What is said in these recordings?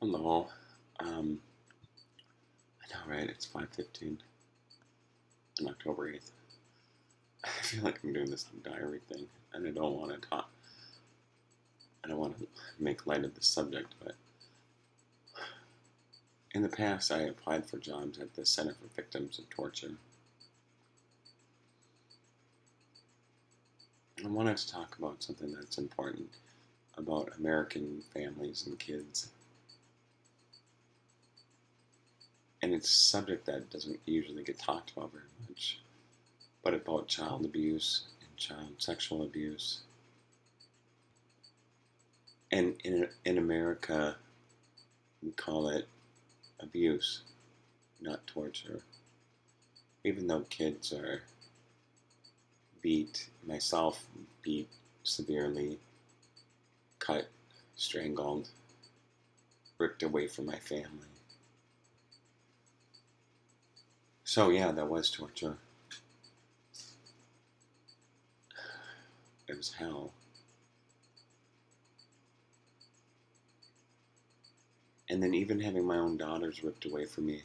Hello. I know, right? It's 5:15 on October 8th. I feel like I'm doing this diary thing, and I don't want to talk. I don't want to make light of this subject, but in the past, I applied for jobs at the Center for Victims of Torture. I wanted to talk about something that's important about American families and kids. And it's a subject that doesn't usually get talked about very much, but about child abuse and child sexual abuse. And in America, we call it abuse, not torture. Even though kids are beat, myself beat severely, cut, strangled, ripped away from my family. So yeah, that was torture. It was hell. And then even having my own daughters ripped away from me.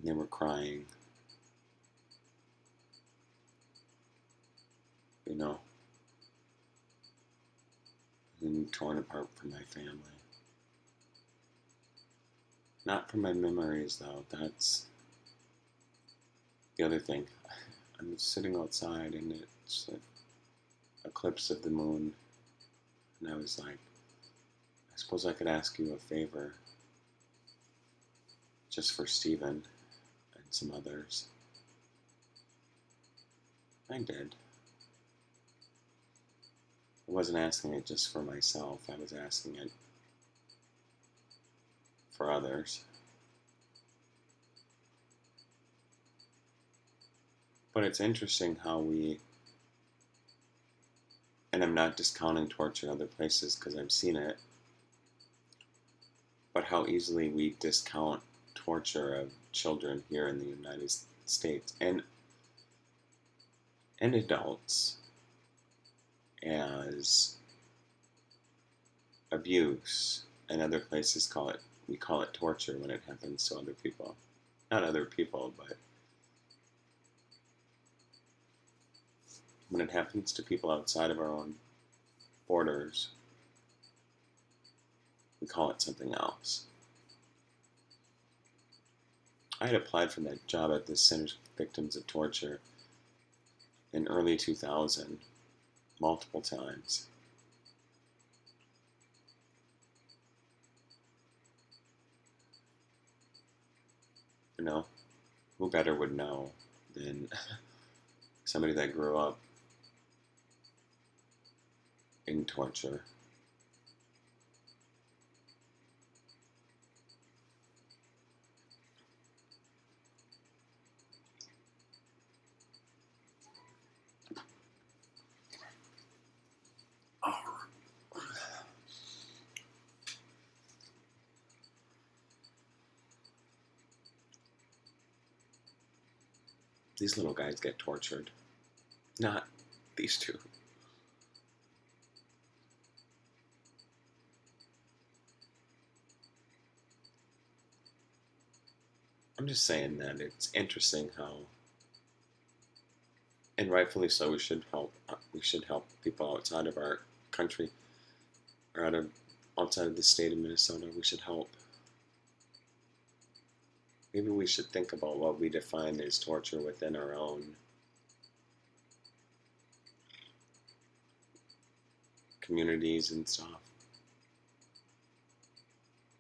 They were crying. You know, and torn apart from my family. Not from my memories, though. That's the other thing. I'm sitting outside, and it's like eclipse of the moon, and I was like, I suppose I could ask you a favor, just for Stephen and some others. I did. I wasn't asking it just for myself. I was asking it for others. But it's interesting how and I'm not discounting torture in other places because I've seen it, but how easily we discount torture of children here in the United States and adults as abuse, and other places we call it torture when it happens to other people. Not other people, but when it happens to people outside of our own borders, we call it something else. I had applied for that job at the Center for Victims of Torture in early 2000 multiple times. You know, who better would know than somebody that grew up in torture? These little guys get tortured. Not these two. I'm just saying that it's interesting how, and rightfully so, we should help. We should help people outside of our country, or outside of the state of Minnesota. We should help. Maybe we should think about what we define as torture within our own communities and stuff.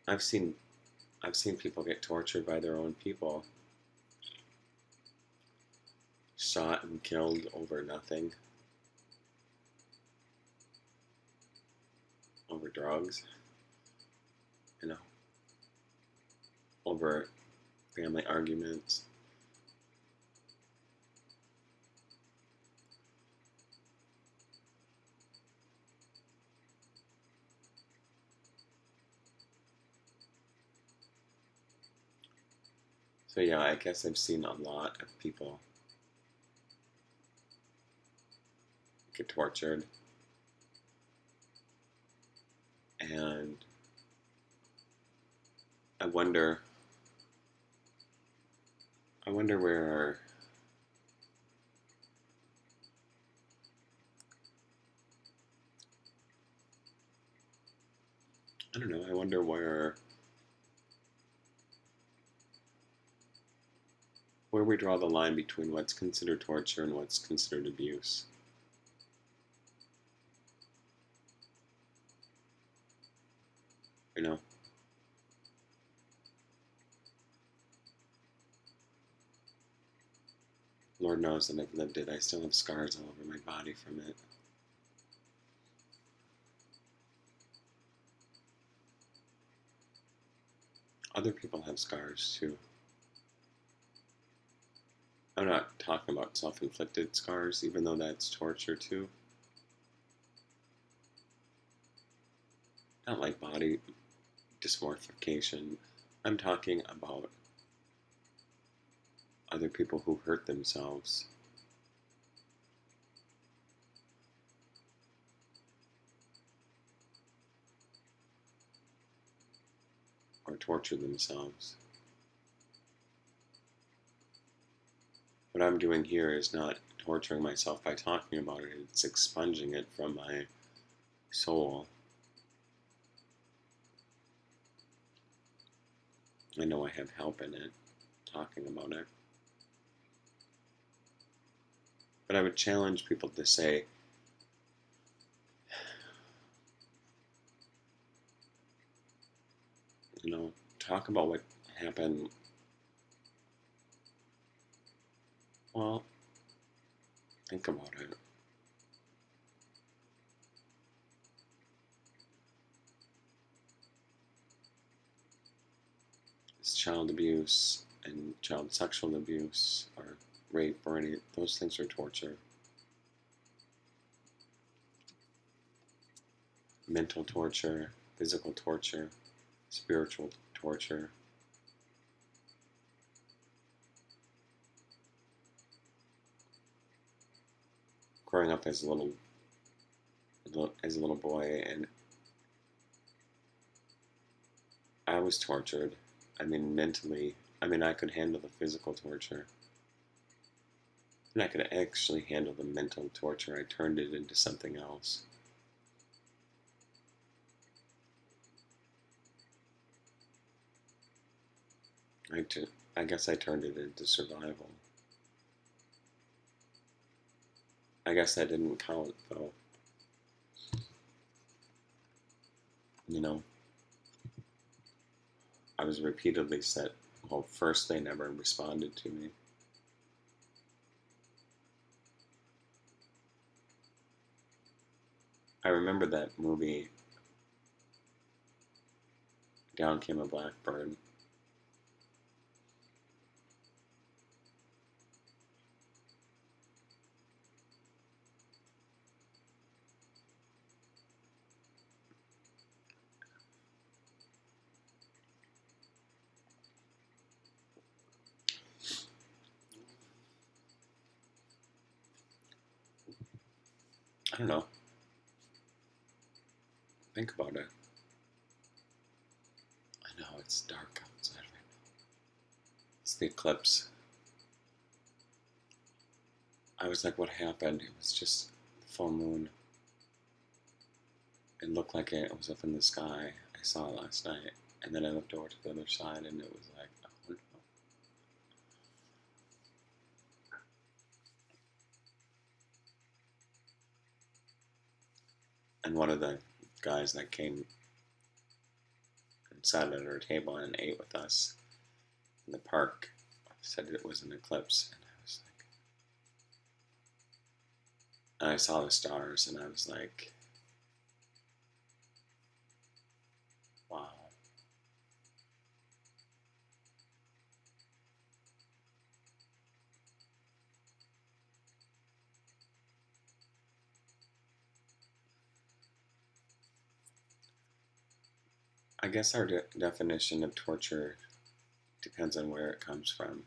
I've seen I've seen people get tortured by their own people, shot and killed over nothing, over drugs, you know, over family arguments. So yeah, I guess I've seen a lot of people get tortured, And I wonder where I don't know. I wonder where we draw the line between what's considered torture and what's considered abuse. You know, Lord knows that I've lived it. I still have scars all over my body from it. Other people have scars too. I'm not talking about self-inflicted scars, even though that's torture too. Not like body dysmorphication. I'm talking about other people who hurt themselves or torture themselves. What I'm doing here is not torturing myself by talking about it, it's expunging it from my soul. I know I have help in it, talking about it. But I would challenge people to say, talk about what happened. Well, think about it. It's child abuse and child sexual abuse or rape or any, those things are torture. Mental torture, physical torture, spiritual torture. Growing up as a little boy, and I was tortured. I mean, mentally. I mean, I could handle the physical torture, and I could actually handle the mental torture. I turned it into something else. I guess I turned it into survival. I guess that didn't count, though. You know, I was repeatedly set. Well, first they never responded to me. I remember that movie, Down Came a Blackbird. I don't know. Think about it. I know it's dark outside right now. It's the eclipse. I was like, what happened? It was just the full moon. It looked like it was up in the sky. I saw it last night. And then I looked over to the other side and it was like, oh no. And one of the guys that came and sat at our table and ate with us in the park said it was an eclipse. And I was like, and I saw the stars and I was like, wow. I guess our definition of torture depends on where it comes from.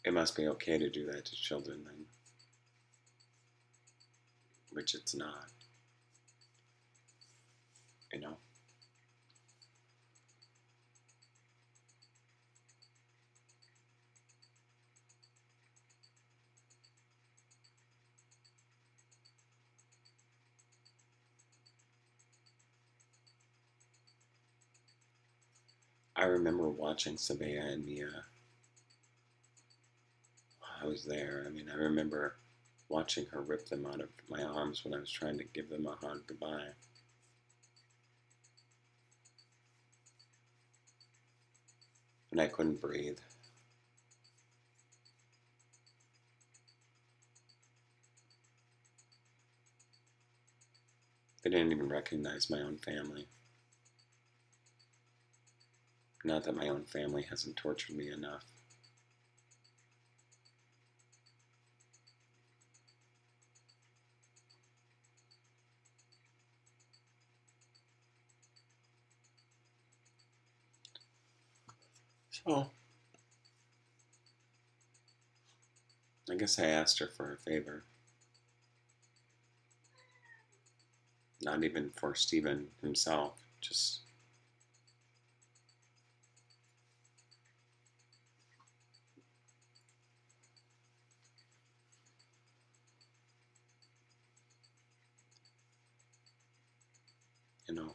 it must be okay to do that to children then, which it's not, you know. I remember watching Sabea and Mia. I was there. I mean, I remember watching her rip them out of my arms when I was trying to give them a hug goodbye. And I couldn't breathe. They didn't even recognize my own family. Not that my own family hasn't tortured me enough. So, I guess I asked her for a favor. Not even for Stephen himself, just, you know,